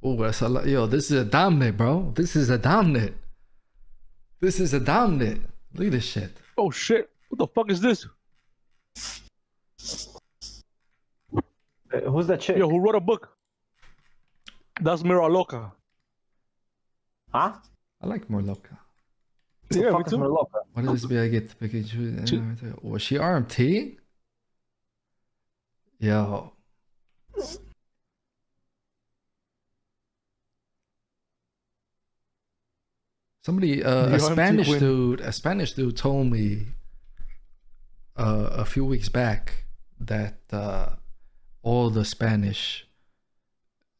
Oh, that's a lot. Yo, this is a dominant, bro. This is a dominant. This is a dominant. Look at this shit. Oh shit! What the fuck is this? Who's that chick? Yo, who wrote a book? That's Murloka. Huh? I like Murloka. The Yeah, me fuck is too. Murloka? What does this be? I get to pick and choose. Was she RMT? Yo. Somebody, The RMT queen. a Spanish dude told me a few weeks back that all the Spanish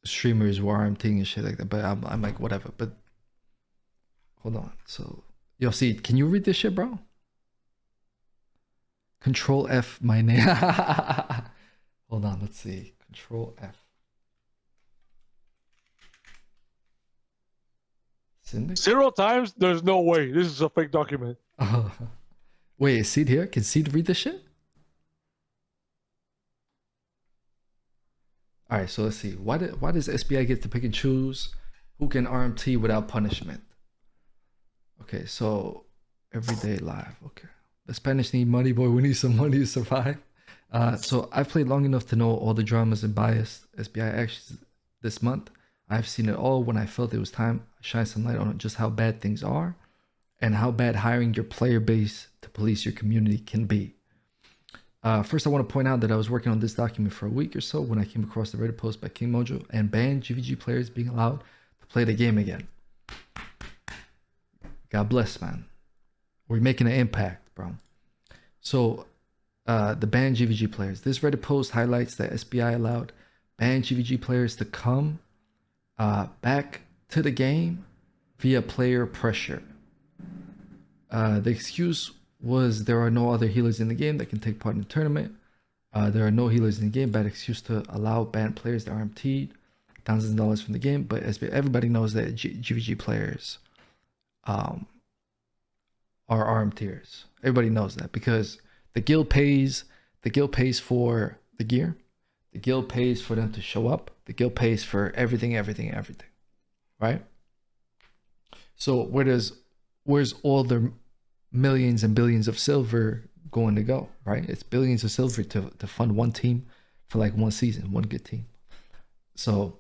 streamers were RMTing and shit like that. But I'm like, whatever. But hold on. So, yo, see, can you read this shit, bro? Control F, my name. Hold on, let's see. Control F. Syndic? 0 times? There's no way. This is a fake document. Wait, is Seed here? Can Seed read this shit? Alright, so let's see. Why does SBI get to pick and choose who can RMT without punishment? Okay, so everyday live. Okay. The Spanish need money, boy. We need some money to survive. So I've played long enough to know all the dramas and biased SBI actions this month. I've seen it all. When I felt it was time, I shine some light on just how bad things are and how bad hiring your player base to police your community can be. First, I want to point out that I was working on this document for a week or so when I came across the Reddit post by King Mojo and banned GVG players being allowed to play the game again. God bless, man. We're making an impact, bro. So, the banned GVG players. This Reddit post highlights that SBI allowed banned GVG players to come back to the game via player pressure. The excuse was there are no other healers in the game that can take part in the tournament. There are no healers in the game. Bad excuse to allow banned players that are RMT'd thousands of dollars from the game. But everybody knows that GVG players are RMTers. Everybody knows that because the guild pays for the gear. The guild pays for them to show up. The guild pays for everything. Right? So where's all the millions and billions of silver going to go, right? It's billions of silver to fund one team for like one season, one good team. So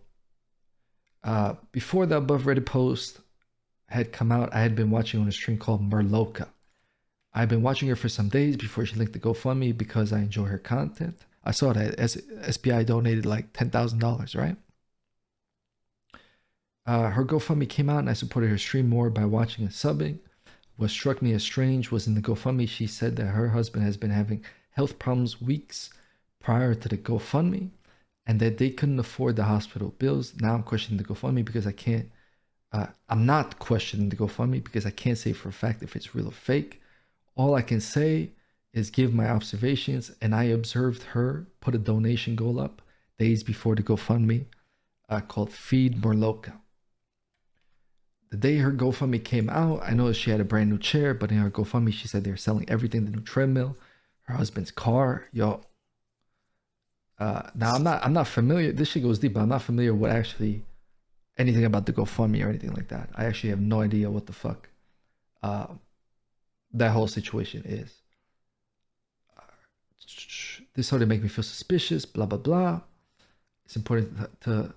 before the above Reddit post had come out, I had been watching on a stream called Murloka. I've been watching her for some days before she linked the GoFundMe because I enjoy her content. I saw that SBI donated like $10,000, right? Her GoFundMe came out and I supported her stream more by watching and subbing. What struck me as strange was in the GoFundMe, she said that her husband has been having health problems weeks prior to the GoFundMe and that they couldn't afford the hospital bills. Now I'm questioning the GoFundMe because I'm not questioning the GoFundMe because I can't say for a fact if it's real or fake. All I can say is give my observations, and I observed her put a donation goal up days before the GoFundMe called Feed Murloka. The day her GoFundMe came out, I noticed she had a brand new chair, but in her GoFundMe, she said they're selling everything, the new treadmill, her husband's car. Yo. Now I'm not familiar. This shit goes deep, but I'm not familiar with actually anything about the GoFundMe or anything like that. I actually have no idea what the fuck that whole situation is. This started to make me feel suspicious, blah, blah, blah. It's important to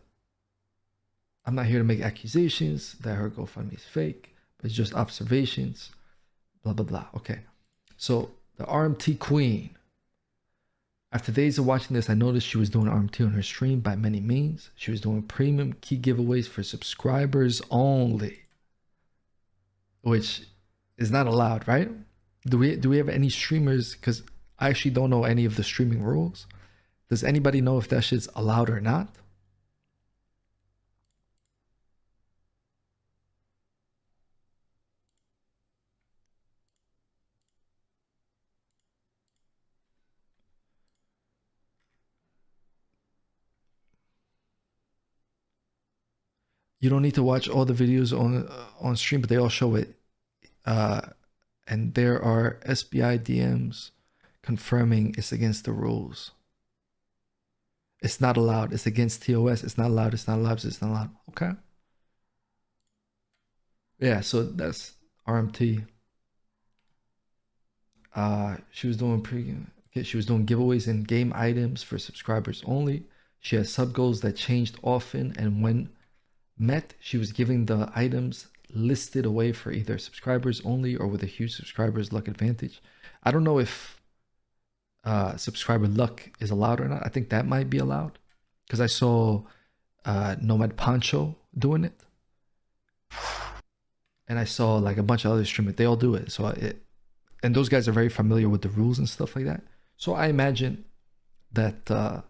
I'm not here to make accusations that her GoFundMe is fake, but it's just observations, blah, blah, blah. Okay. So the RMT queen. After days of watching this, I noticed she was doing RMT on her stream by many means. She was doing premium key giveaways for subscribers only, which is not allowed, right? Do we have any streamers? Because I actually don't know any of the streaming rules. Does anybody know if that shit's allowed or not? You don't need to watch all the videos on stream, but they all show it. And there are SBI DMs confirming it's against the rules. It's not allowed. It's against TOS. It's not allowed. It's not allowed. It's not allowed. Okay. Yeah, so that's RMT. She was doing she was doing giveaways and game items for subscribers only. She has sub goals that changed often, and when met, she was giving the items listed away for either subscribers only or with a huge subscribers luck advantage. I don't know if subscriber luck is allowed or not. I think that might be allowed because I saw Nomad Pancho doing it, and I saw like a bunch of other streamers. They all do it. So and those guys are very familiar with the rules and stuff like that. So I imagine that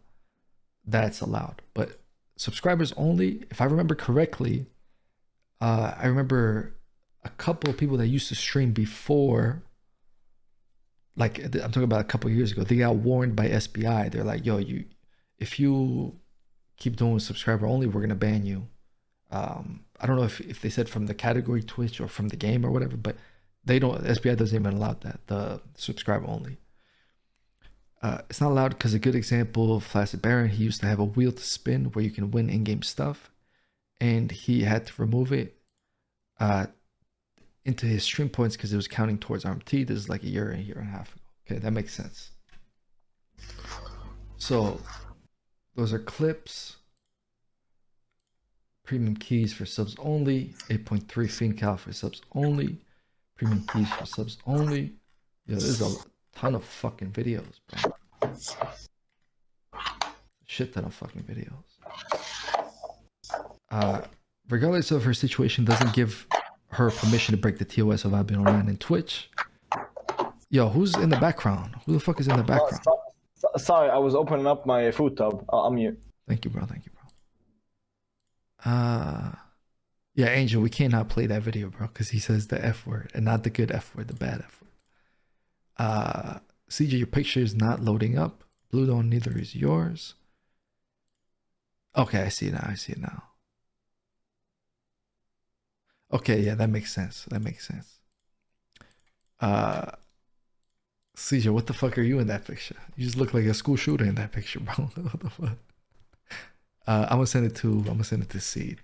that's allowed. But subscribers only, if I remember correctly, I remember a couple of people that used to stream before, like I'm talking about a couple of years ago, they got warned by SBI. They're like, yo, if you keep doing subscriber only, we're gonna ban you. I don't know if they said from the category Twitch or from the game or whatever, but they don't, SBI doesn't even allow that, the subscriber only. It's not allowed because a good example, Flaccid Baron, he used to have a wheel to spin where you can win in-game stuff, and he had to remove it into his stream points because it was counting towards RMT. This is like a year and a half ago. Okay, that makes sense. So those are clips. Premium keys for subs only. 8.3 Fiend Cal for subs only. Premium keys for subs only. Yo, there's a ton of fucking videos, bro. Shit ton of fucking videos. Regardless of her situation, doesn't give her permission to break the TOS of I've been online and Twitch. Yo, who's in the background? Who the fuck is in the background? Sorry, I was opening up my food tub. I'll mute. Thank you, bro. Thank you, bro. Yeah, Angel, we cannot play that video, bro, because he says the F word and not the good F word, the bad F word. CJ, your picture is not loading up. Blue Dawn, neither is yours. Okay, I see it now. I see it now. Okay, yeah, that makes sense. That makes sense. CJ, what the fuck are you in that picture? You just look like a school shooter in that picture, bro. What the fuck? I'm gonna send it to Seed.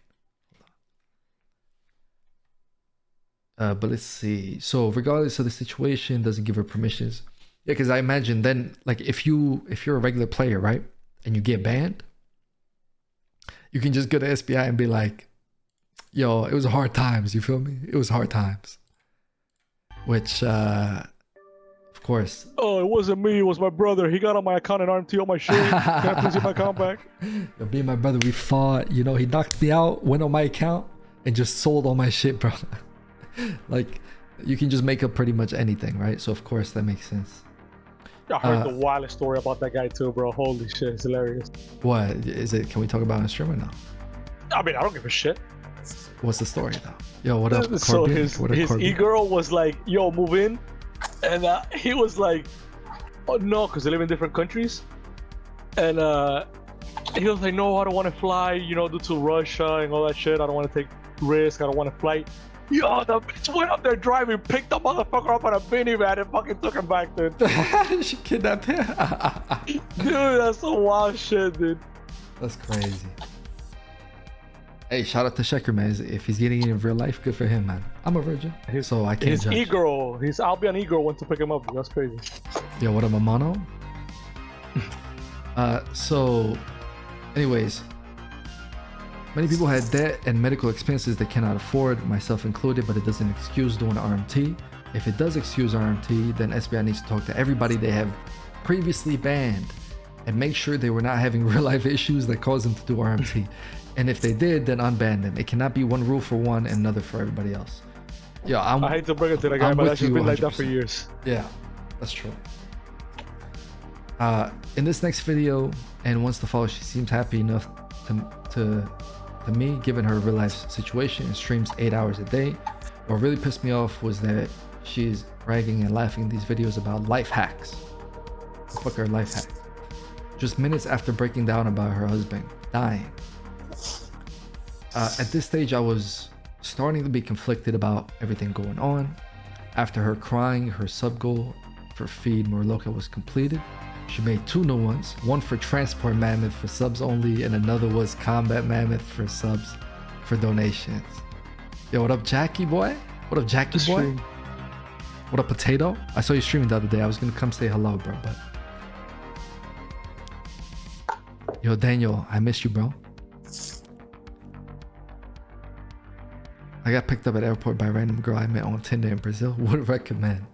But let's see. So regardless of the situation, doesn't give her permissions. Yeah, because I imagine then, like, if you're a regular player, right, and you get banned, you can just go to SBI and be like, yo, it was hard times, you feel me? It was hard times. Which, of course. Oh, it wasn't me, it was my brother. He got on my account and RMT on my shit. Can I please get my account back? Yo, me and my brother, we fought, you know, he knocked me out, went on my account, and just sold all my shit, bro. Like, you can just make up pretty much anything, right? So, of course, that makes sense. I heard the wildest story about that guy too, bro. Holy shit, it's hilarious. What is it? Can we talk about it on stream or no? I mean, I don't give a shit. What's the story though? Yo, what up? So Corbin? his e-girl was like, yo, move in. And he was like, oh no, because they live in different countries. And he was like, no, I don't want to fly, you know, due to Russia and all that shit. I don't want to take risk. I don't want to fly. Yo, the bitch went up there driving, picked the motherfucker up on a minivan and fucking took him back, dude. She kidnapped him. Dude, that's some wild shit, dude. That's crazy. Hey, shout out to Shecker, man. If he's getting it in real life, good for him, man. I'm a virgin, so I can't judge. His e-girl, his Albion e-girl went to pick him up. That's crazy. Yo, what up, Mamono? So, anyways, many people had debt and medical expenses they cannot afford, myself included, but it doesn't excuse doing RMT. If it does excuse RMT, then SBI needs to talk to everybody they have previously banned and make sure they were not having real life issues that caused them to do RMT. And if they did, then unban them. It cannot be one rule for one and another for everybody else. Yeah, I hate to bring it to the guy, but that's just been like that for years. Yeah, that's true. In this next video, and once the follow, she seems happy enough to me, given her real life situation, and streams 8 hours a day. What really pissed me off was that she's bragging and laughing in these videos about life hacks. Fuck her life hacks. Just minutes after breaking down about her husband dying. At this stage, I was starting to be conflicted about everything going on. After her crying, her sub goal for Feed Murloka was completed. She made 2 new ones. One for Transport Mammoth for subs only, and another was Combat Mammoth for subs for donations. Yo, what up, Jackie boy? What up, Jackie boy? What up, Potato? I saw you streaming the other day. I was gonna come say hello, bro, but... Yo, Daniel, I miss you, bro. I got picked up at airport by a random girl I met on Tinder in Brazil. Would recommend.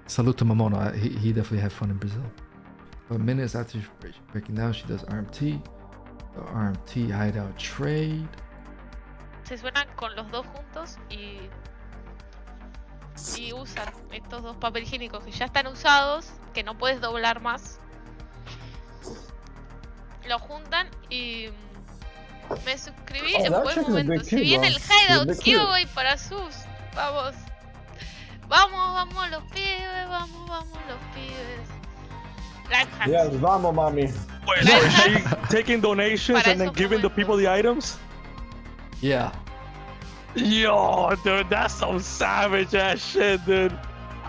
Salute to Mamono. He definitely had fun in Brazil. But minutes after breaking down, she does RMT. The RMT hideout trade. Se suenan con los dos juntos y usan estos dos papel higiénicos que ya están usados, que no puedes doblar más. Lo juntan y me suscribí en buen momento. Si viene el hideout giveaway para sus, vamos. Vamos los pibes, vamos los pibes. Yes, vamos, mami. Wait, so is she taking donations and then giving the people the items? Yeah. Yo, dude, that's some savage ass shit, dude.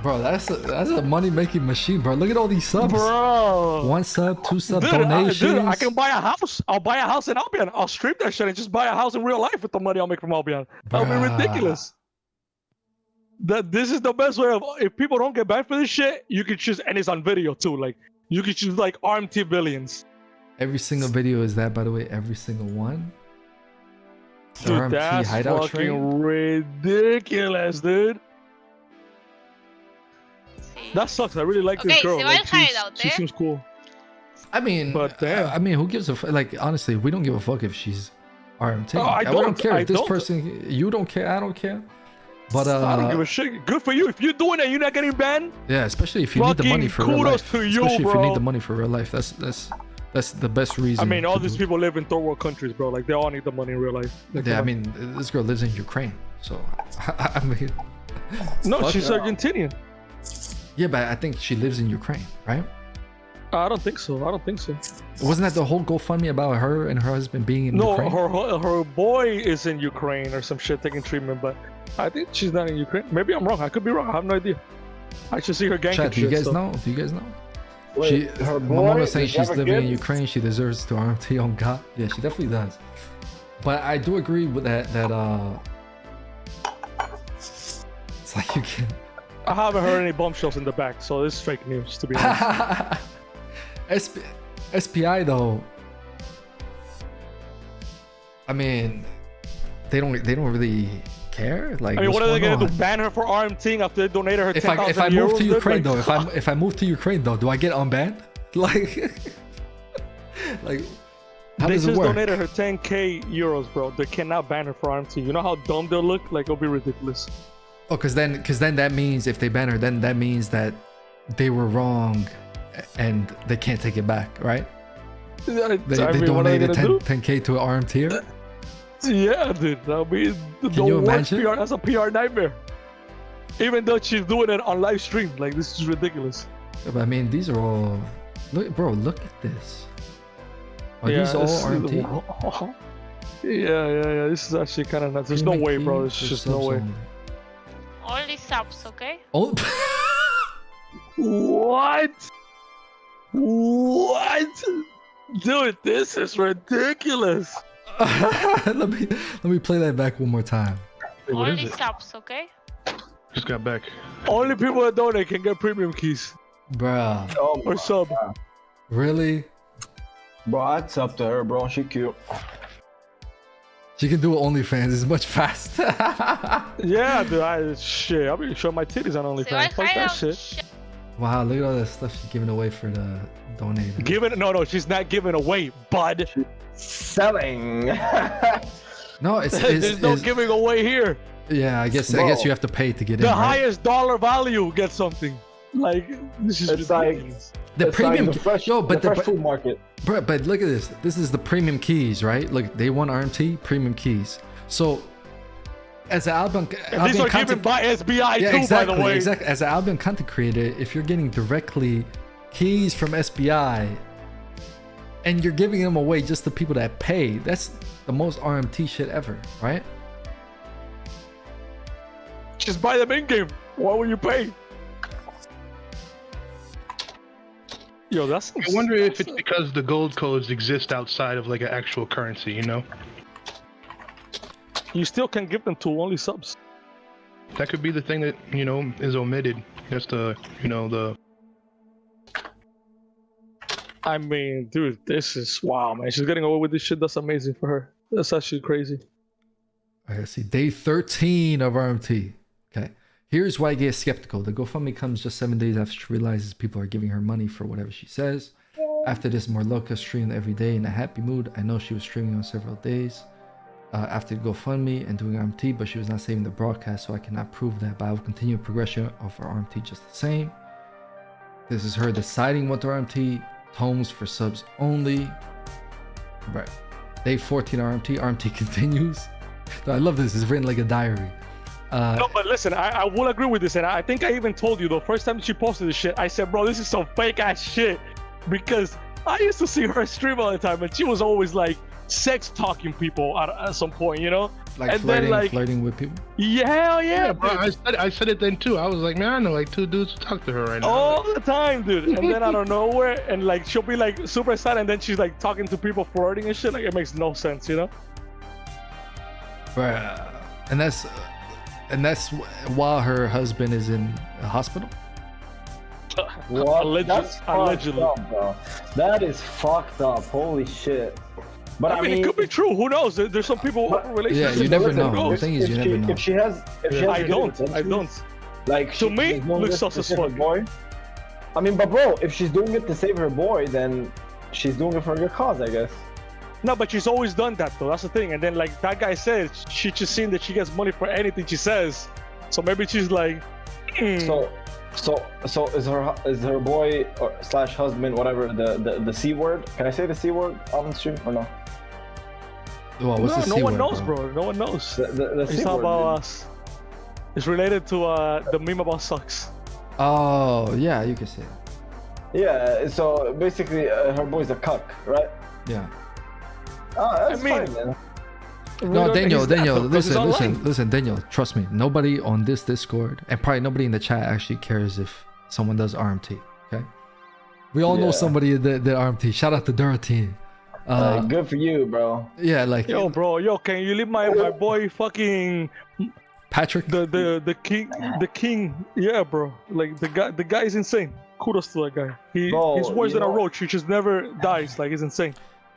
Bro, that's a money making machine, bro. Look at all these subs. Bro. 1 sub, 2 sub Dude, donations. dude, I can buy a house. I'll buy a house in Albion. I'll stream that shit and just buy a house in real life with the money I'll make from Albion. That'll be ridiculous. This is the best way of, if people don't get banned for this shit, you can choose, and it's on video too. Like, you can choose like RMT billions. Every single video is that, by the way. Every single one. The Dude, RMT that's hideout fucking trade. ridiculous, dude. Sí. That sucks. I really like this girl. Se va Like, el hideout, she seems cool. I mean, But damn. I mean, who gives a like? Honestly, we don't give a fuck if she's RMT. Oh, I we don't don't. care I if this don't. person. You don't care. I don't care. But I don't give a shit. Good for you. If you're doing it, you're not getting banned. yeah, especially if you need the money for real kudos life. to you, Especially if you bro. need the money for real life. That's the best reason. I mean, all to these do- people live in third world countries, bro. Like, they all need the money in real life. Like, Yeah, I come on. mean, this girl lives in Ukraine, so I mean, No, fuck she's her. Argentinian. yeah, but I think she lives in Ukraine, right? I don't think so. I don't think so. Wasn't that the whole GoFundMe about her and her husband being in No, Ukraine? her boy is in Ukraine or some shit taking treatment, but I think she's not in Ukraine. Maybe I'm wrong. I could be wrong. I have no idea. I should see her gang. Chat, do you guys know? Do you guys know? She, Her boy, Mamono saying does she she's have a living in kid? Ukraine. She deserves to RMT on God. Yeah, she definitely does. But I do agree with that. It's like you can. I haven't heard any bombshells in the back, so this is fake news, to be honest. SPI though. I mean, they don't really care. Like, I mean, what are they what's gonna going do? on? Ban her for RMTing after they donated her 10,000 euros? If I move to dude? Ukraine Like, though, if I move to Ukraine though, do I get unbanned? Like, like how they does it just work? donated her 10k euros, bro. They cannot ban her for RMT. You know how dumb they'll look? Like, it'll be ridiculous. Oh, because then that means if they ban her, then that means that they were wrong, and they can't take it back, right? They I mean, what are they donated gonna do? 10k to an RMT. Yeah, dude, that'll be the you worst imagine? PR. That's a PR nightmare. Even though she's doing it on live stream, like, this is ridiculous. But I mean, these are all. Look, bro, look at this. Are these all this is- RMT? Yeah. This is actually kind of nuts. There's no way, bro. There's just no way. Only subs, okay? Oh. What? What? Dude, this is ridiculous. let me play that back one more time. Wait, what is Only it? subs, okay? Just got back. Only people that donate can get premium keys Bruh, Oh, or sub. really? bro, that's up to her, bro. She cute. She can do OnlyFans. It's much faster. Yeah, dude. Shit, I'll be showing my titties on Se va el OnlyFans. Fuck that hideout. shit. Wow, look at all that stuff she's giving away for the donating. No, she's not giving away, bud. Selling. No, it's There's no giving away here. yeah. I guess Bro. you have to pay to get The in. Right? highest dollar value gets something. Like, this is It's like- ridiculous. The It's like premium. the fresh, Yo, but the fresh food market. But look at this. This is the premium keys, right? Look, they want RMT premium keys. So, as an Albion And these are given by SBI yeah, too, exactly, by the way. exactly. As an Albion content creator, if you're getting directly keys from SBI, and you're giving them away just to people that pay, that's the most RMT shit ever, right? Just buy them in game. Why would you pay? Yo, that's. I wonder if it's because the gold codes exist outside of like an actual currency, you know? You still can give them to only subs. That could be the thing that, you know, is omitted. That's the, you know, the... I mean, dude, this is wow, man. She's getting away with this shit. That's amazing for her. That's actually crazy. All right, let's see. Day 13 of RMT. Okay. Here's why I get skeptical. The GoFundMe comes just 7 days after she realizes people are giving her money for whatever she says. After this, Murloka streamed every day in a happy mood. I know she was streaming on several days after GoFundMe and doing RMT, but she was not saving the broadcast, so I cannot prove that. But I will continue progression of her RMT just the same. This is her deciding what the RMT. Tomes for subs only. Right. Day 14 RMT. RMT continues. I love this. It's written like a diary. No, but listen, I will agree with this, and I think I even told you the first time she posted this shit, I said, bro, this is some fake ass shit, because I used to see her stream all the time, and she was always like sex talking people at some point, you know? Like and flirting, then, like, flirting with people. Yeah, bro. I said it then too. I was like, man, I know like 2 dudes who talk to her right now. all the time, dude. And then out of nowhere, and like she'll be like super excited, and then she's like talking to people, flirting and shit. Like it makes no sense, you know? Bruh. And that's while her husband is in a hospital. What? Allegedly. That's fucked up, bro. That is fucked up. Holy shit. But I mean, it could be true. Who knows? There's some people. Yeah, you never know. The Knows. thing is, you never know. If she has I don't. Like, To me, looks sus as fuck. Boy. I mean, but bro, if she's doing it to save her boy, then she's doing it for a good cause, I guess. No, but she's always done that though. That's the thing. And then, like that guy said, she just seen that she gets money for anything she says. So maybe she's like. So is her boy or slash husband, whatever, the C word? Can I say the C word on the stream or no? Well, what's the C no one word, knows, bro. No one knows. The It's C not word, about dude. us. It's related to the meme about sucks. Oh, yeah, you can say it. Yeah. So basically, her boy's a cuck, right? Yeah. Oh, that's I mean, fine, man. No, Daniel, He's not, though, 'cause he's online. listen, Daniel, trust me. Nobody on this Discord, and probably nobody in the chat actually cares if someone does RMT, okay? We all know Yeah. somebody that did RMT. Shout out to Duratine. Good for you, bro. Yeah, like Yo, bro, can you leave my boy fucking Patrick. the king? Yeah, bro. Like the guy is insane. Kudos to that guy. Bro, He's worse you than a know- roach. He just never dies. Like he's insane.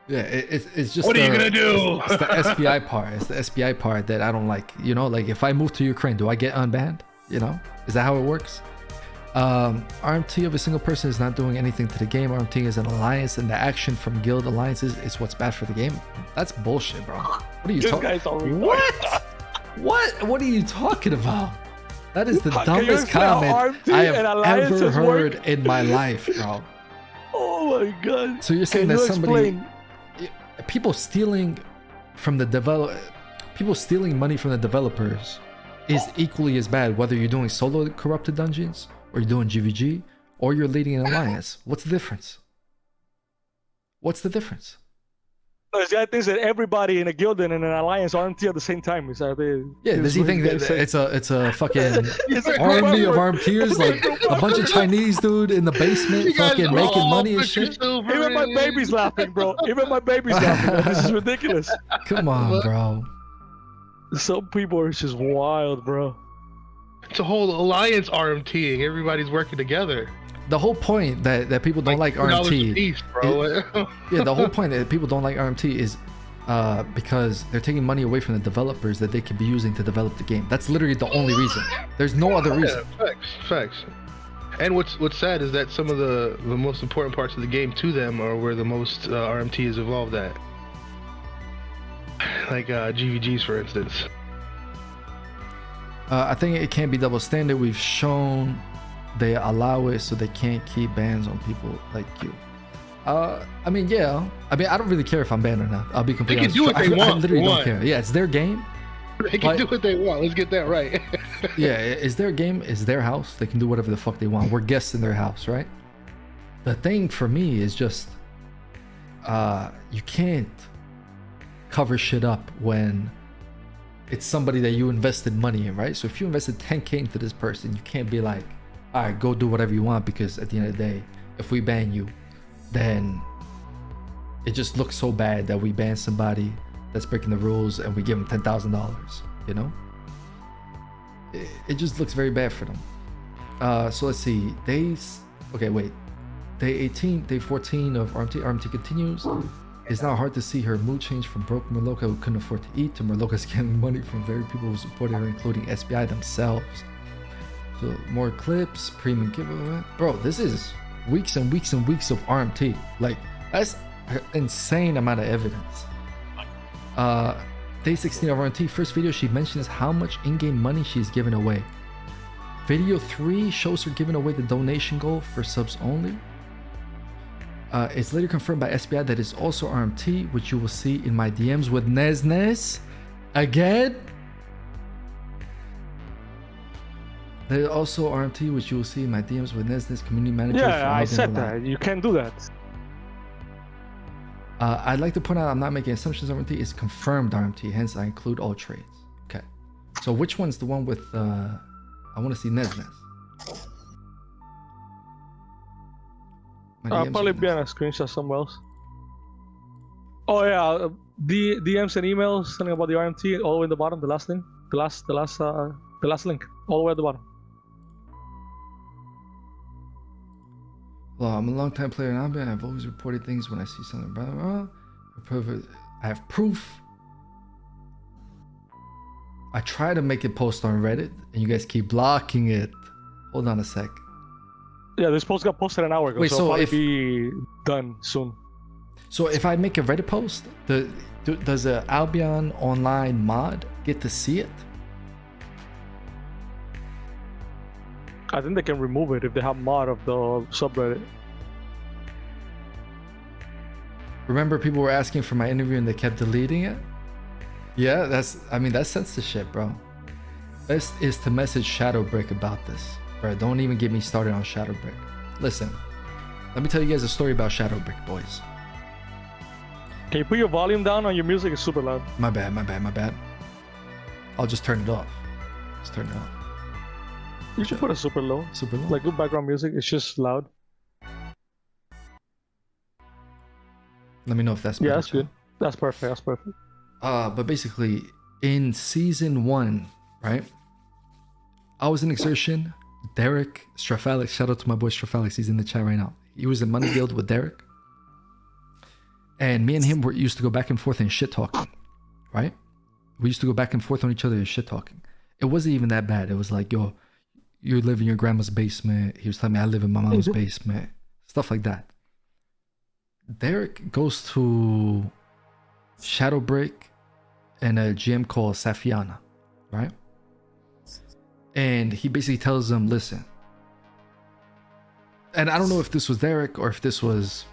Yeah, it's just. What are you gonna do? It's the SPI part. It's the SPI part that I don't like. You know, like if I move to Ukraine, do I get unbanned? You know, is that how it works? RMT of a single person is not doing anything to the game. RMT is an alliance, and the action from guild alliances is what's bad for the game. That's bullshit, bro. What are you This talking? guy's all What? What are you talking about? That is the Can you dumbest explain how comment RMT I and have alliances ever heard work? in my life, bro. Oh my god. So you're saying Can that you somebody, explain? people stealing from the people stealing money from the developers is equally as bad, whether you're doing solo corrupted dungeons or you're doing GVG or you're leading an alliance. What's the difference? What's the difference? This guy thinks that everybody in a guild and in an alliance are RMT at the same time. Is that Does he think that it's a fucking It's a army group of effort. RMTers, like a bunch of Chinese dude in the basement You guys fucking are making all money and put your shit? silver Even my in. baby's laughing, bro. Even my baby's laughing. Man. This is ridiculous. Come on, bro. Some people are just wild, bro. It's a whole alliance RMTing. Everybody's working together. The whole point that people don't like $2 RMT, apiece, bro. yeah, the whole point that people don't like RMT is because they're taking money away from the developers that they could be using to develop the game. That's literally the only reason. There's no other reason. Yeah, facts. And what's sad is that some of the most important parts of the game to them are where the most RMT is evolved at. Like GVGs, for instance. I think it can't be double standard. We've shown they allow it so they can't keep bans on people like you. I mean, yeah. I mean, I don't really care if I'm banned or not. I'll be completely They can do what they I want, literally for don't one. care. Yeah, it's their game. They can But- do what they want. Let's get that right. Yeah, it's their game. It's their house. They can do whatever the fuck they want. We're guests in their house, right? The thing for me is just, you can't cover shit up when it's somebody that you invested money in, right? So if you invested 10K into this person, you can't be like, all right, go do whatever you want, because at the end of the day, if we ban you, then it just looks so bad that we ban somebody that's breaking the rules and we give them $10,000. You know, it just looks very bad for them. So let's see, days. Okay, wait. Day 18, day 14 of RMT. RMT continues. It's now hard to see her mood change from broke Murloka who couldn't afford to eat to Murloka's getting money from very people who supported her, including SBI themselves. So more clips, premium giveaway. Bro, this is weeks and weeks and weeks of RMT. Like, that's an insane amount of evidence. Day 16 of RMT, first video she mentions how much in-game money she's given away. Video 3 shows her giving away the donation goal for subs only. It's later confirmed by SBI that it's also RMT, which you will see in my DMs with Nesnes. Again? There's also RMT, which you will see in my DMs with Nesnes, community manager. Yeah, I said that. You can't do that. I'd like to point out I'm not making assumptions. RMT is confirmed RMT, hence I include all trades. Okay. So which one's the one with... I want to see Nesnes. I'll probably be on a screenshot somewhere else. Oh yeah, the DMs and emails something about the RMT all the way in the bottom, the last link, the last link, all the way at the bottom. Well, I'm a long time player in Albion and I've always reported things when I see something. Blah, blah, blah. I have proof. I try to make it post on Reddit and you guys keep blocking it. Hold on a sec. Yeah, this post got posted an hour ago, wait, so it'll probably be done soon. So if I make a Reddit post, does a Albion Online mod get to see it? I think they can remove it if they have mod of the subreddit. Remember people were asking for my interview and they kept deleting it? Yeah, that's censorship, bro. Best is to message Shadowbrick about this. Bro, don't even get me started on Shadowbrick. Listen, let me tell you guys a story about Shadowbrick, boys. Can you put your volume down on your music? It's super loud. My bad. I'll just turn it off. Just turn it off. You should put it super low. Super low? Like good background music, it's just loud. Let me know if that's better. Yeah, that's good. That's perfect. But basically, in season 1, right? I was in Exertion. Derek Strafalix, shout out to my boy Strafalix, he's in the chat right now. He was in Money Guild with Derek. And me and him used to go back and forth and shit talking, right? We used to go back and forth on each other and shit talking. It wasn't even that bad. It was like, yo, you live in your grandma's basement. He was telling me I live in my mom's basement. Stuff like that. Derek goes to Shadowbreak and a GM called Safiana, right? And he basically tells them, listen. And I don't know if this was Derek or if this was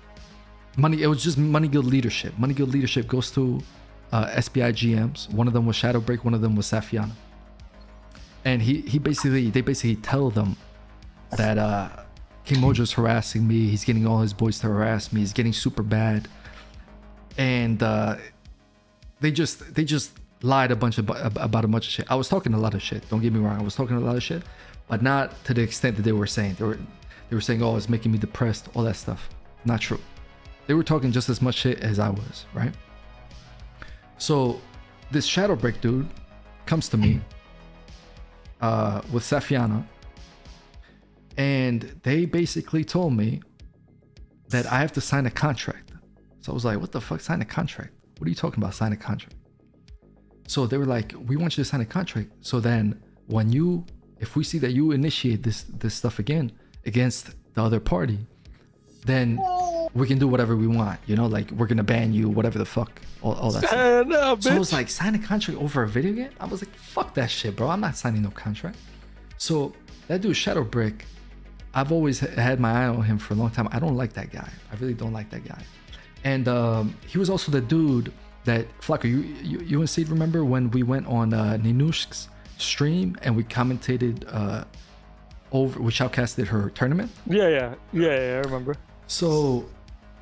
Money. It was just Money Guild leadership. Money Guild leadership goes to SBI GMs. One of them was Shadowbreak. One of them was Safiana. And they basically tell them that King Mojo's harassing me. He's getting all his boys to harass me. He's getting super bad. And they just lied about a bunch of shit. I was talking a lot of shit. Don't get me wrong. I was talking a lot of shit, but not to the extent that they were saying. They were saying, oh, it's making me depressed, all that stuff. Not true. They were talking just as much shit as I was, right? So this Shadowbreak dude comes to me with Safiana, and they basically told me that I have to sign a contract. So I was like, what the fuck, sign a contract? What are you talking about, sign a contract? So they were like, we want you to sign a contract. So then if we see that you initiate this stuff again against the other party, then we can do whatever we want, you know, like we're gonna ban you, whatever the fuck, all that stuff. No, so I was like, sign a contract over a video game? I was like, fuck that shit, bro. I'm not signing no contract. So that dude Shadowbrick, I've always had my eye on him for a long time. I don't like that guy. I really don't like that guy. And he was also the dude that, Flacco, you and Seed remember when we went on Ninushk's stream and we commentated we shoutcasted her tournament? Yeah, I remember. So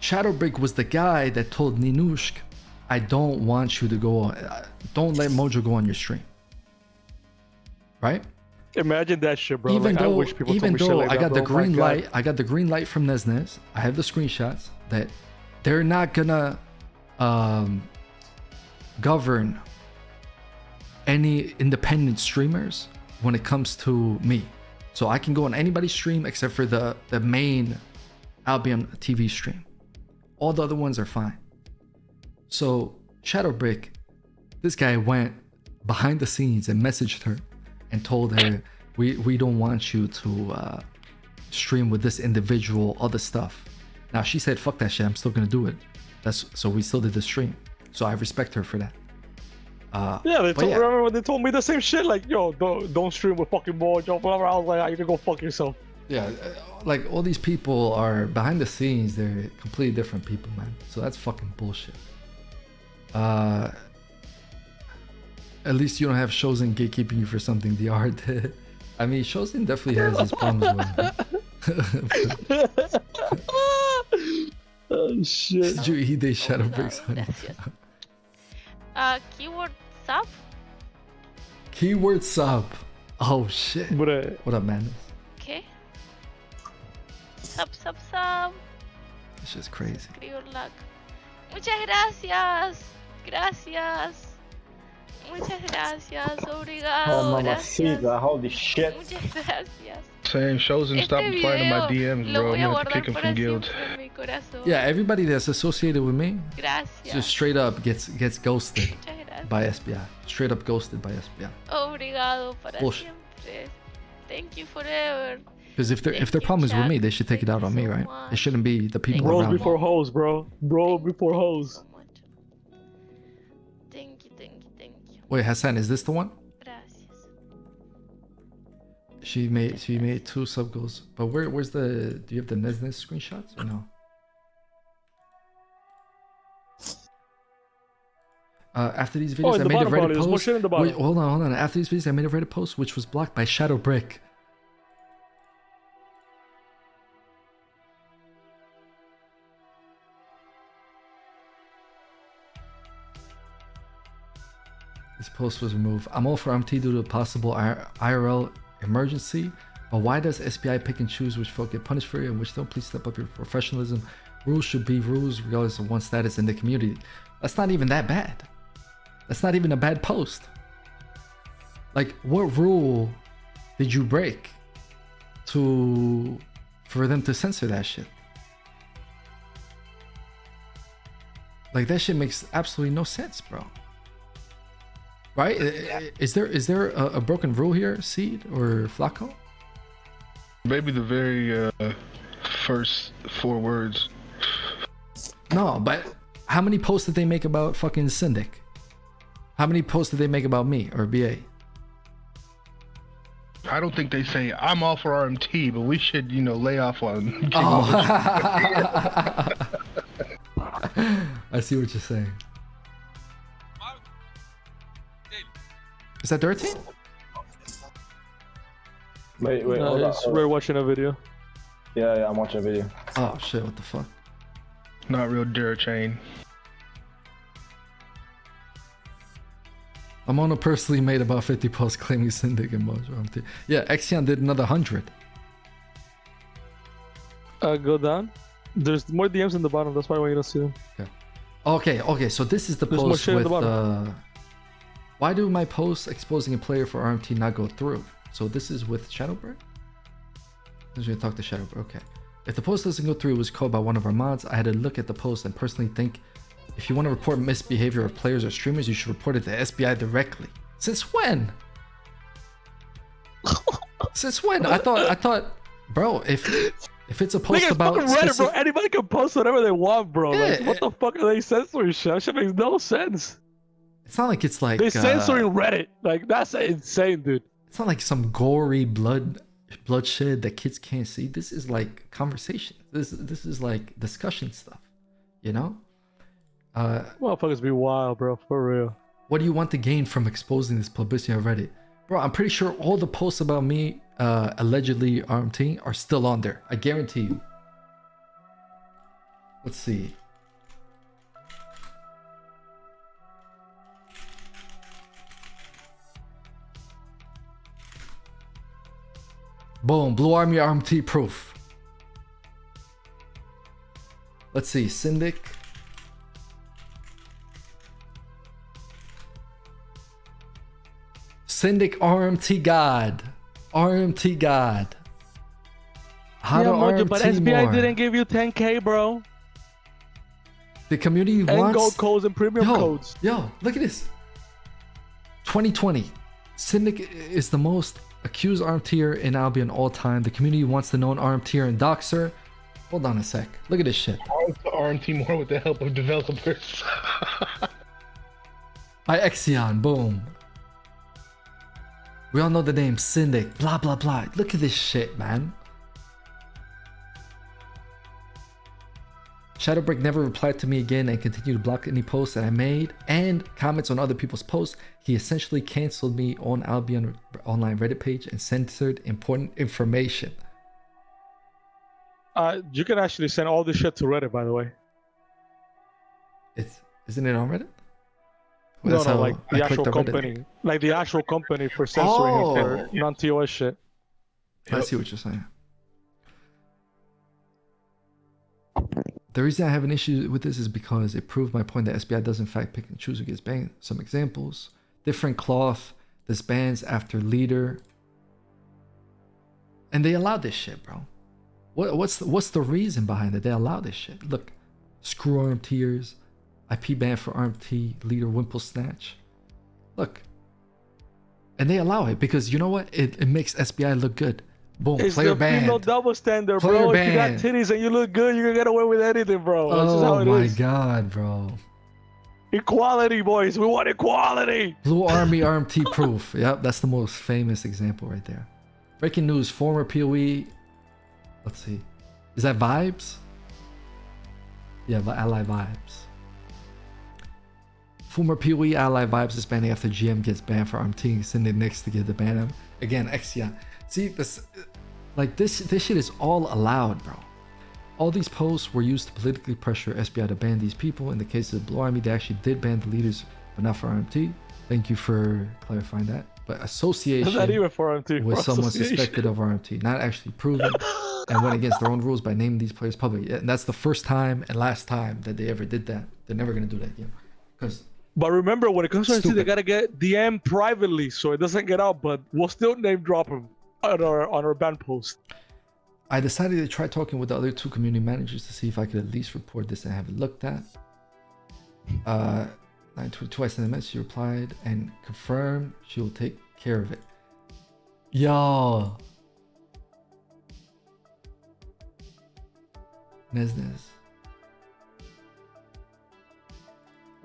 Shadowbrick was the guy that told Ninushk, I don't want you to go on, don't let Mojo go on your stream. Right? Imagine that shit, bro. Even like, though, I wish people even told me shit though like I that, got the bro. My green God. light, I got the green light from Nesnes. I have the screenshots that they're not gonna govern any independent streamers when it comes to me. So I can go on anybody's stream except for the main Albion TV stream. All the other ones are fine. So Shadowbrick, this guy went behind the scenes and messaged her and told her, we don't want you to stream with this individual, other stuff. Now she said, fuck that shit, I'm still gonna do it. So we still did the stream. So I respect her for that. Remember when they told me the same shit? Like, yo, don't stream with fucking Mojo, blah. I was like, you can go fuck yourself. Yeah, like all these people are behind the scenes. They're completely different people, man. So that's fucking bullshit. At least you don't have Shozen gatekeeping you for something DR did. I mean, Shozen definitely has his problems with it. Oh shit. Did you eat the Shadowbricks, honey? Keyword sub. Keyword sub. Oh shit. What up, man? Okay. Sub. This is crazy. Your luck. Muchas gracias. Gracias. Muchas gracias. Obrigado. Oh, mamacita, holy shit. Muchas gracias. Same. Shows stop replying to my DMs, bro. I'm gonna have to kick him from guild. Yeah, everybody that's associated with me Gracias. just straight up gets ghosted Muchas gracias. by SBI. Straight up ghosted by SBI. Obrigado para Bullshit. siempre. Thank you forever. Because if their problem is with me, they should take it out on me, right? It shouldn't be the people Bros around me. before hoes, bro. Bro before hoes. Thank you. Wait, Hassan, is this the one? Gracias. She made 2 sub goals, but where's the? Do you have the Nesnes screenshots or no? After these videos, I made a Reddit post. Wait, hold on. After these videos, I made a Reddit post which was blocked by Shadowbrick. This post was removed. I'm all for RMT due to a possible IRL emergency, but why does SBI pick and choose which folk get punished for it and which don't? Please step up your professionalism. Rules should be rules regardless of one's status in the community. That's not even that bad. That's not even a bad post. Like, what rule did you break for them to censor that shit? Like, that shit makes absolutely no sense, bro. Right? Is there a broken rule here, Seed or Flacco? Maybe the very first 4 words. No, but how many posts did they make about fucking Syndic? How many posts did they make about me or BA? I don't think they say I'm all for RMT, but we should, lay off on. Oh. I see what you're saying. Is that 13? Wait, hold on. We're watching a video. Yeah, I'm watching a video. Oh shit, what the fuck? Not real Durachain. Mamono personally made about 50 posts claiming Syndic and Mojo. Yeah, Exion did another 100. Go down. There's more DMs in the bottom, that's why you don't see them. Okay, so this is the There's post more shit with at the bottom. why do my posts exposing a player for RMT not go through? So this is with Shadowbird? This is when we talk to Shadowbird. Okay. If the post doesn't go through, it was called by one of our mods. I had to look at the post and personally think if you want to report misbehavior of players or streamers, you should report it to SBI directly. Since when? Since when? I thought, bro, if it's a post about Reddit, bro, anybody can post whatever they want, bro. Yeah, Like, what the fuck are they censoring shit? That shit makes no sense. it's not like it's like They're censoring Reddit. Like, that's insane, dude. it's not like some gory bloodshed that kids can't see. This is like conversation. This is like discussion stuff, you know? Motherfuckers be wild, bro, for real. What do you want to gain from exposing this publicity on Reddit? Bro, I'm pretty sure all the posts about me allegedly RMT are still on there. I guarantee you. Let's see. Boom, Blue Army RMT proof. Let's see, Syndic. Syndic RMT God. RMT God. How to RMT but SBI more. didn't give you 10K, bro. The community And wants gold codes and premium codes. Yo, look at this. 2020. Syndic is the most accused RMTer in Albion all time. The community wants to know an RMTer and Doxer. Hold on a sec. Look at this shit. RMT more with the help of developers. By Exion. Boom. We all know the name Syndic. Blah, blah, blah. Look at this shit, man. Shadowbreak never replied to me again and continued to block any posts that I made and comments on other people's posts. He essentially canceled me on Albion online Reddit page and censored important information. You can actually send all this shit to Reddit, by the way. Isn't it on Reddit? Well, no, like the actual company. Reddit. Like the actual company for censoring him for non-TOS shit. I see what you're saying. The reason I have an issue with this is because it proved my point that SBI does in fact pick and choose who gets banned. Some examples: different cloth disbands after leader, and they allow this shit, bro. What's the reason behind it? They allow this shit. Look, screw RMTers, IP ban for RMT leader Wimple Snatch. Look, and they allow it because you know what? It makes SBI look good. Boom, it's player the banned. female double standard, Player bro. banned. If you got titties and you look good, you're gonna get away with anything, bro. That's just how it is. Oh my god, bro. Equality, boys. We want equality. Blue Army RMT proof. Yep, that's the most famous example right there. Breaking news: former POE. Let's see. Is that Vibes? Yeah, Ally Vibes. Former POE Ally Vibes is banning after GM gets banned for RMT. Sending next to get the ban him. Again, Exia. See, this shit is all allowed, bro. All these posts were used to politically pressure SBI to ban these people. In the case of the Blue Army, they actually did ban the leaders, but not for RMT. Thank you for clarifying that. But association not even for RMT, with someone suspected of RMT, not actually proven, and went against their own rules by naming these players publicly. And that's the first time and last time that they ever did that. They're never gonna do that again. But remember, when it comes to RMT, they gotta get DM privately so it doesn't get out. But we'll still name drop him on our ban post. I decided to try talking with the other two community managers to see if I could at least report this and have it looked at. 922, I sent a message. She replied and confirmed she will take care of it. Yo. Nesnes.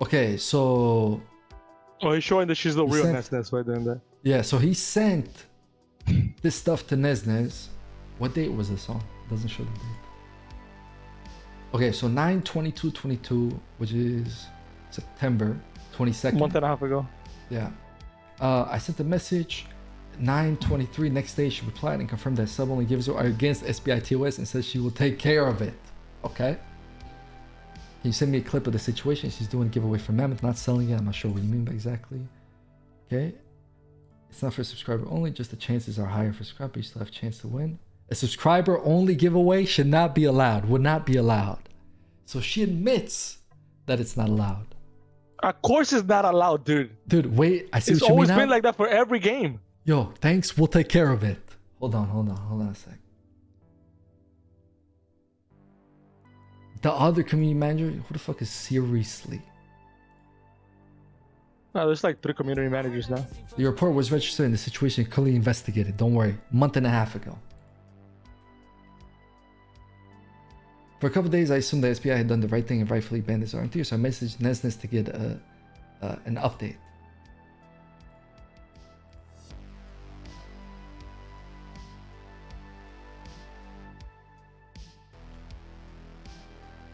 Okay, so. Oh, he's showing that she's the real Nesnes right then. There. Yeah, so he sent this stuff to Nesnes. What date was this on? Doesn't show the date. Okay, so 9/22/22, which is September 22nd. A month and a half ago. Yeah. I sent a message 9/23. Next day, she replied and confirmed that sub only gives her against SBI TOS and says she will take care of it. Okay. Can you send me a clip of the situation? She's doing a giveaway for Mammoth, not selling it. I'm not sure what you mean by exactly. Okay. It's not for subscriber only, just the chances are higher for subscriber, you still have a chance to win. A subscriber only giveaway should not be allowed, would not be allowed. So she admits that it's not allowed. Of course it's not allowed, dude. Dude, wait, I see it's what you mean. It's always been like that for every game. Yo, thanks, we'll take care of it. Hold on a sec. The other community manager, who the fuck is seriously? No, there's like 3 community managers now. The report was registered and the situation clearly investigated. Don't worry, a month and a half ago. For a couple of days, I assumed the SBI had done the right thing and rightfully banned this RMT, so I messaged Nesnes to get an update.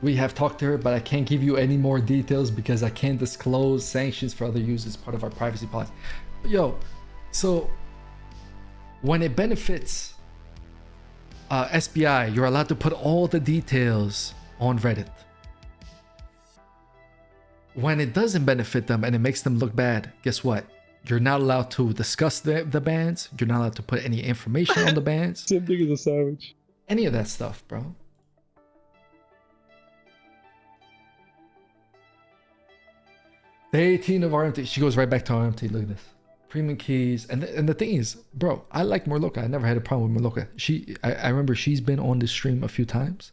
We have talked to her, but I can't give you any more details because I can't disclose sanctions for other users, part of our privacy policy. Yo, so when it benefits SBI, you're allowed to put all the details on Reddit. When it doesn't benefit them and it makes them look bad, guess what? You're not allowed to discuss the bans. You're not allowed to put any information on the bans. Same thing as a savage. Any of that stuff, bro. Day 18 of RMT. She goes right back to RMT. Look at this. Premium keys. And the thing is, bro, I like Murloka. I never had a problem with Murloka. I remember she's been on this stream a few times.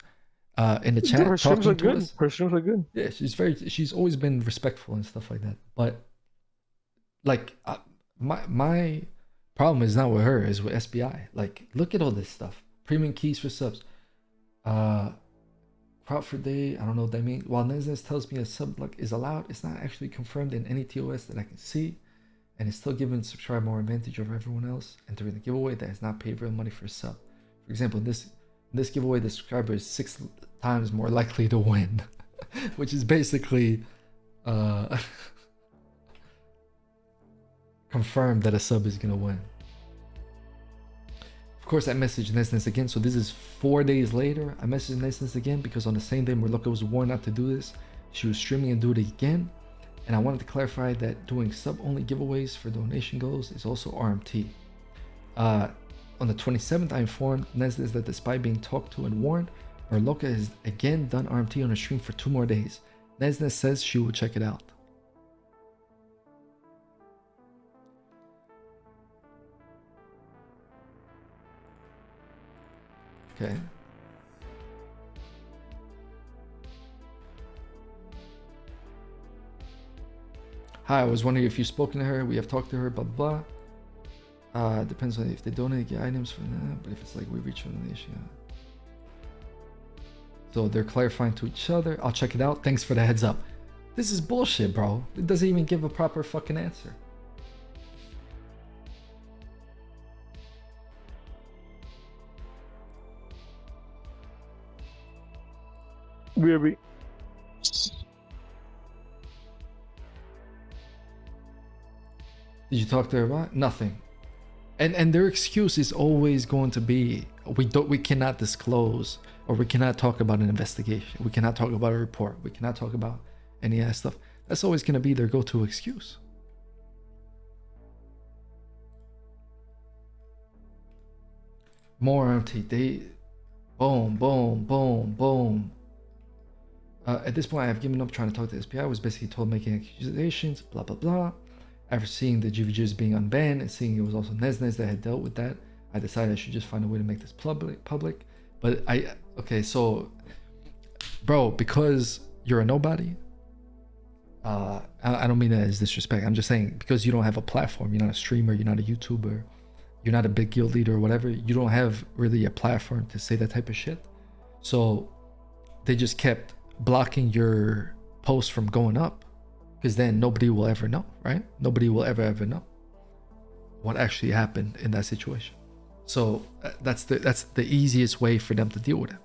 In the chat, her streams are talking to good. us. Her streams are good. Yeah, she's always been respectful and stuff like that. But like my problem is not with her, is with SBI. Like, look at all this stuff. Premium keys for subs. Crowd for day, I don't know what that means. While Nesnes tells me a sub like is allowed, it's not actually confirmed in any TOS that I can see, and it's still giving subscriber more advantage over everyone else entering the giveaway that has not paid real money for a sub. For example, in this giveaway, the subscriber is 6 times more likely to win, which is basically confirmed that a sub is gonna win. Of course, I messaged Nesnes again, so this is 4 days later. I messaged Nesnes again because on the same day Murloka was warned not to do this, she was streaming and do it again. And I wanted to clarify that doing sub-only giveaways for donation goals is also RMT. On the 27th, I informed Nesnes that despite being talked to and warned, Murloka has again done RMT on a stream for 2 more days. Nesnes says she will check it out. Okay. Hi, I was wondering if you've spoken to her. We have talked to her, blah, blah, blah. Depends on if they donate the items for that, but if it's like we reach on the issue. So they're clarifying to each other. I'll check it out. Thanks for the heads up. This is bullshit, bro. It doesn't even give a proper fucking answer. Really? Did you talk to her about nothing? And their excuse is always going to be we cannot disclose, or we cannot talk about an investigation, we cannot talk about a report, we cannot talk about any of that stuff. That's always going to be their go-to excuse. More empty. They boom, boom, boom, boom. At this point, I have given up trying to talk to SPI. I was basically told making accusations, blah, blah, blah. After seeing the GVGs being unbanned and seeing it was also Nesnes that had dealt with that, I decided I should just find a way to make this public. But okay, so, bro, because you're a nobody, I don't mean that as disrespect. I'm just saying, because you don't have a platform, you're not a streamer, you're not a YouTuber, you're not a big guild leader or whatever, you don't have really a platform to say that type of shit. So they just kept blocking your post from going up, because then nobody will ever know, right? Nobody will ever know what actually happened in that situation. So that's the easiest way for them to deal with it.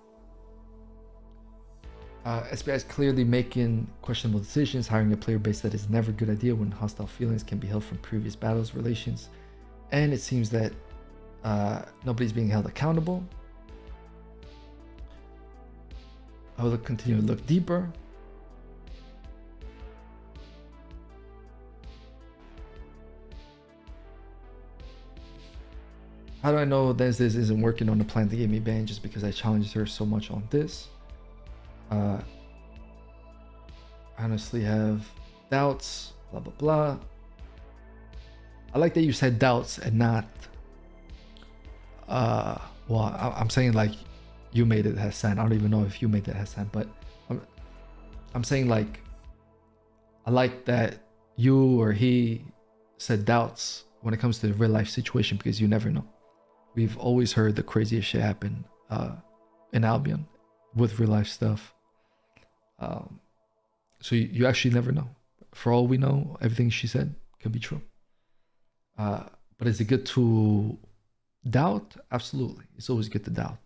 SBI is clearly making questionable decisions, hiring a player base that is never a good idea when hostile feelings can be held from previous battles, relations, and it seems that nobody's being held accountable. I will continue to look deeper. How do I know this isn't working on the plan to get me banned just because I challenged her so much on this? I honestly have doubts, blah, blah, blah. I like that you said doubts and not, well, I'm saying like you made it Hassan. I don't even know if you made it Hassan, but I'm saying like, I like that you or he said doubts when it comes to the real life situation, because you never know. We've always heard the craziest shit happen in Albion with real life stuff. So you actually never know. For all we know, everything she said could be true. But is it good to doubt? Absolutely. It's always good to doubt.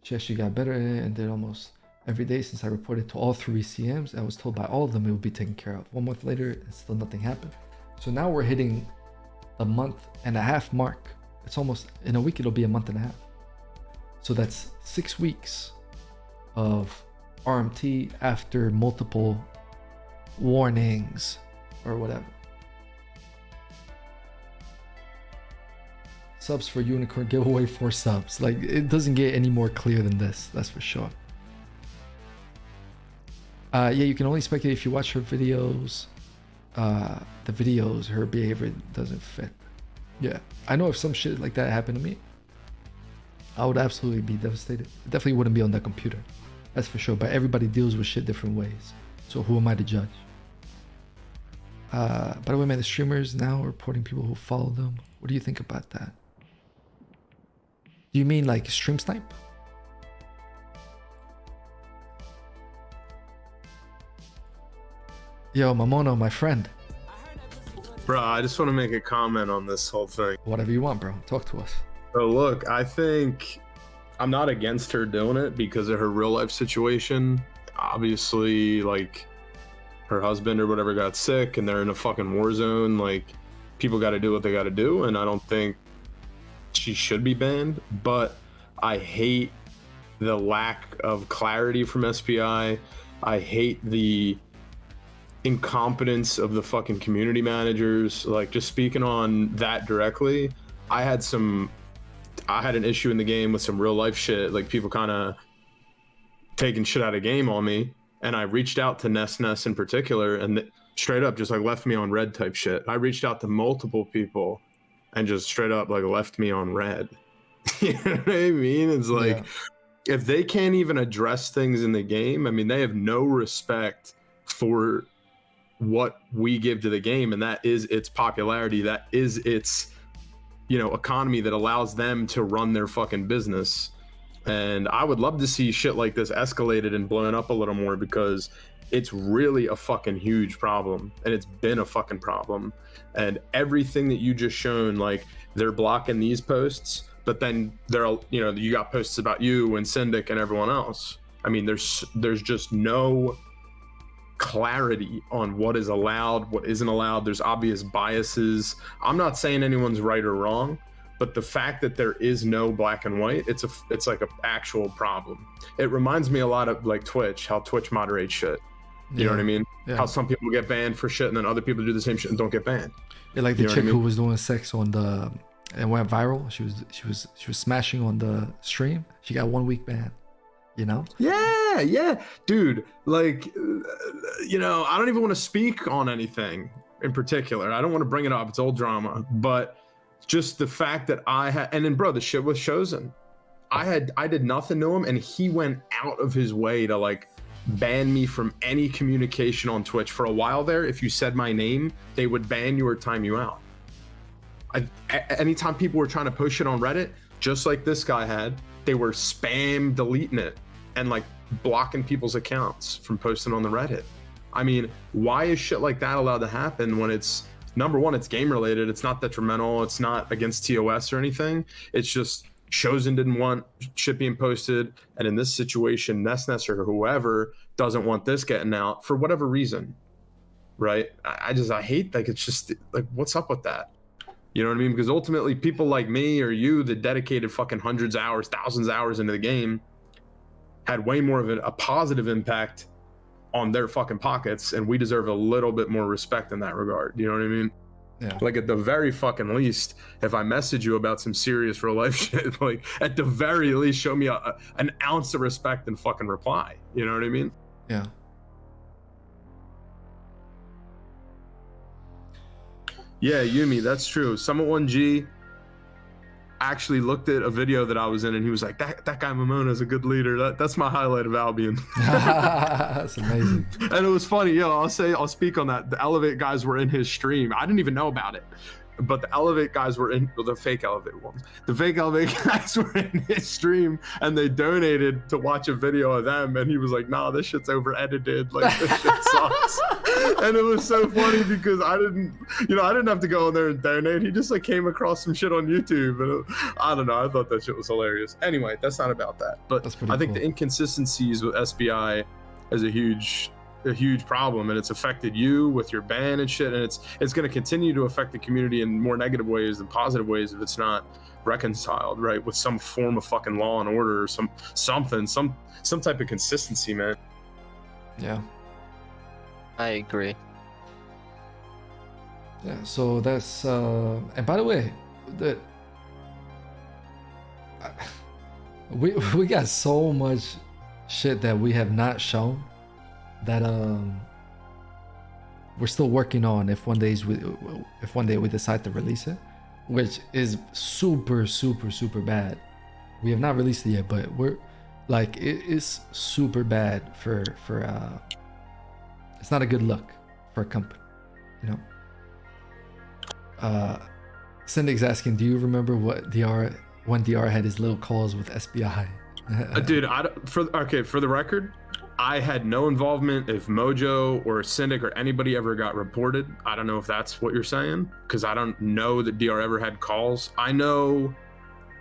She actually got better and did almost every day since I reported to all 3 CMs. I was told by all of them it would be taken care of. 1 month later, and still nothing happened. So now we're hitting the 1.5 month mark. It's almost, in a week, it'll be a 1.5 months. So that's 6 weeks of RMT after multiple warnings or whatever. Subs for unicorn giveaway, 4 subs. Like, it doesn't get any more clear than this, that's for sure. Yeah, you can only speculate if you watch her videos. The videos, her behavior doesn't fit. Yeah, I know if some shit like that happened to me, I would absolutely be devastated. It definitely wouldn't be on that computer, that's for sure. But everybody deals with shit different ways, so who am I to judge? By the way, man, the streamers now reporting people who follow them. What do you think about that? Do you mean like stream snipe? Yo, Mamono, my friend. Bro, I just want to make a comment on this whole thing. Whatever you want, bro. Talk to us. So look, I think I'm not against her doing it because of her real life situation. Obviously, like, her husband or whatever got sick and they're in a fucking war zone. Like, people got to do what they got to do, and I don't think she should be banned. But I hate the lack of clarity from SPI. I hate the incompetence of the fucking community managers. Like, just speaking on that directly, I had an issue in the game with some real life shit, like people kind of taking shit out of game on me, and I reached out to Ness in particular, and straight up just like left me on red type shit. I reached out to multiple people and just straight up like left me on red. You know what I mean? It's like, if they can't even address things in the game, I mean, they have no respect for what we give to the game, and that is its popularity, that is its, you know, economy that allows them to run their fucking business. And I would love to see shit like this escalated and blown up a little more, because it's really a fucking huge problem, and it's been a fucking problem. And everything that you just shown, like, they're blocking these posts, but then they're, you know, you got posts about you and Syndic and everyone else. I mean, there's just no clarity on what is allowed, what isn't allowed. There's obvious biases. I'm not saying anyone's right or wrong, but the fact that there is no black and white, it's like an actual problem. It reminds me a lot of like Twitch, how Twitch moderates shit. You know what I mean? Yeah. How some people get banned for shit and then other people do the same shit and don't get banned. Yeah, like the chick who was doing sex on the and went viral. She was smashing on the stream. She got 1 week ban. You know? Yeah, dude. Like, you know, I don't even want to speak on anything in particular. I don't want to bring it up. It's old drama. But just the fact that I had, and then, bro, the shit was chosen. I did nothing to him, and he went out of his way to like ban me from any communication on Twitch. For a while there, if you said my name, they would ban you or time you out. Anytime people were trying to push it on Reddit, just like this guy had, they were spam deleting it and like blocking people's accounts from posting on the Reddit. I mean, why is shit like that allowed to happen when it's, number one, it's game related, it's not detrimental, it's not against TOS or anything, it's just Chosen didn't want shit being posted, and in this situation, Ness or whoever doesn't want this getting out for whatever reason, right? I hate, like, it's just like, what's up with that? You know what I mean? Because ultimately, people like me or you that dedicated fucking hundreds of hours, thousands of hours into the game had way more of a positive impact on their fucking pockets, and we deserve a little bit more respect in that regard. You know what I mean? Yeah. Like, at the very fucking least, if I message you about some serious real life shit, like, at the very least, show me an ounce of respect and fucking reply. You know what I mean? Yeah. Yeah, Yumi, that's true. Summit1G actually looked at a video that I was in, and he was like, that guy Mamono is a good leader. That's my highlight of Albion. That's amazing. And it was funny. I'll speak on that. The Elevate guys were in his stream. I didn't even know about it, but the Elevate guys were in, well, the fake Elevate ones. The fake Elevate guys were in his stream, and they donated to watch a video of them. And he was like, nah, this shit's over edited. Like, this shit sucks. And it was so funny because I didn't have to go in there and donate. He just like came across some shit on YouTube, and I don't know. I thought that shit was hilarious. Anyway, that's not about that. But I think the inconsistencies with SBI is a huge problem, and it's affected you with your ban and shit, and it's going to continue to affect the community in more negative ways than positive ways if it's not reconciled, right, with some form of fucking law and order or some type of consistency, man. Yeah. I agree. Yeah, so that's and by the way, the we got so much shit that we have not shown that we're still working on if one day we decide to release it, which is super bad. We have not released it yet, but we're like it is super bad for it's not a good look for a company, you know. Syndic's asking, do you remember when DR had his little calls with SBI? Dude, for the record, I had no involvement if Mojo or Syndic or anybody ever got reported. I don't know if that's what you're saying, because I don't know that DR ever had calls. I know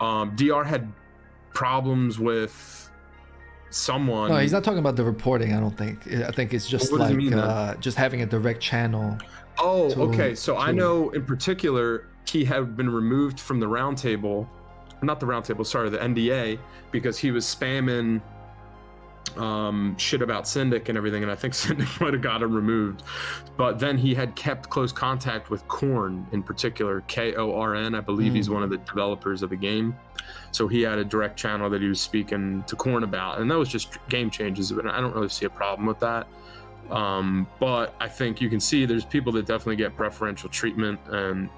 DR had problems with someone. No, he's not talking about the reporting. I don't think. I think it's just like just having a direct channel. Oh, okay. So I know in particular he had been removed from the roundtable, not the roundtable, sorry, the NDA, because he was spamming shit about Syndic and everything, and I think Syndic might have got him removed. But then he had kept close contact with Korn in particular, Korn. I believe he's one of the developers of the game. So he had a direct channel that he was speaking to Korn about, and that was just game changes. But I don't really see a problem with that. But I think you can see there's people that definitely get preferential treatment, and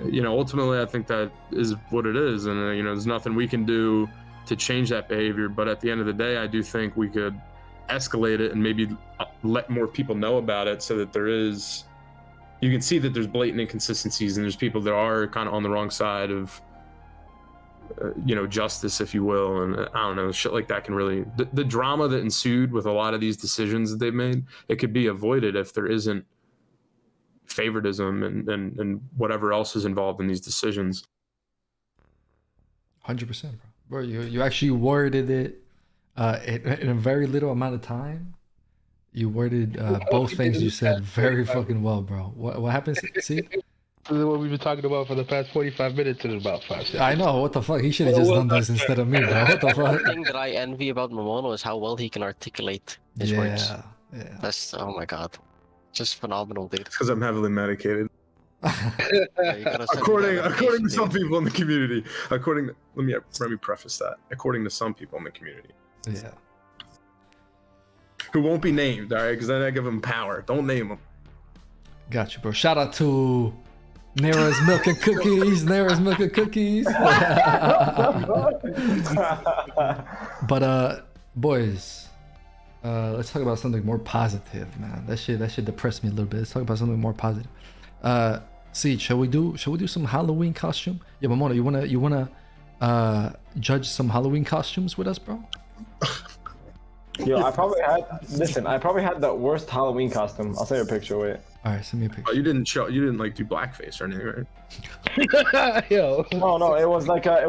you know, ultimately I think that is what it is, and you know, there's nothing we can do to change that behavior. But at the end of the day, I do think we could escalate it and maybe let more people know about it, so that you can see that there's blatant inconsistencies and there's people that are kind of on the wrong side of you know, justice, if you will. And I don't know, shit like that can really, the drama that ensued with a lot of these decisions that they've made, it could be avoided if there isn't favoritism and whatever else is involved in these decisions. 100%, bro. You actually worded it in a very little amount of time. You worded both things you said very fucking well, bro. What happens? See? This is what we've been talking about for the past 45 minutes in about 5 seconds. I know, what the fuck? He should have just done this instead of me, bro. What the fuck? The thing that I envy about Mamono is how well he can articulate his words. Yeah. That's, oh my god. Just phenomenal, dude. It's because I'm heavily medicated. Yeah, according to some people in the community. Let me preface that. According to some people in the community. Yeah. Who won't be named, alright? Because then I give them power. Don't name them. Got you, bro. Shout out to Nera's Milk and Cookies. Nera's Milk and Cookies. But boys, let's talk about something more positive, man. That shit depressed me a little bit. Let's talk about something more positive. Siege, shall we do some Halloween costume? Yeah, Mamono, you wanna judge some Halloween costumes with us, bro? Yo, I probably had the worst Halloween costume. I'll send you a picture. Wait. All right, send me a picture. Oh, you didn't like do blackface or anything, right? Yo. No, it was like a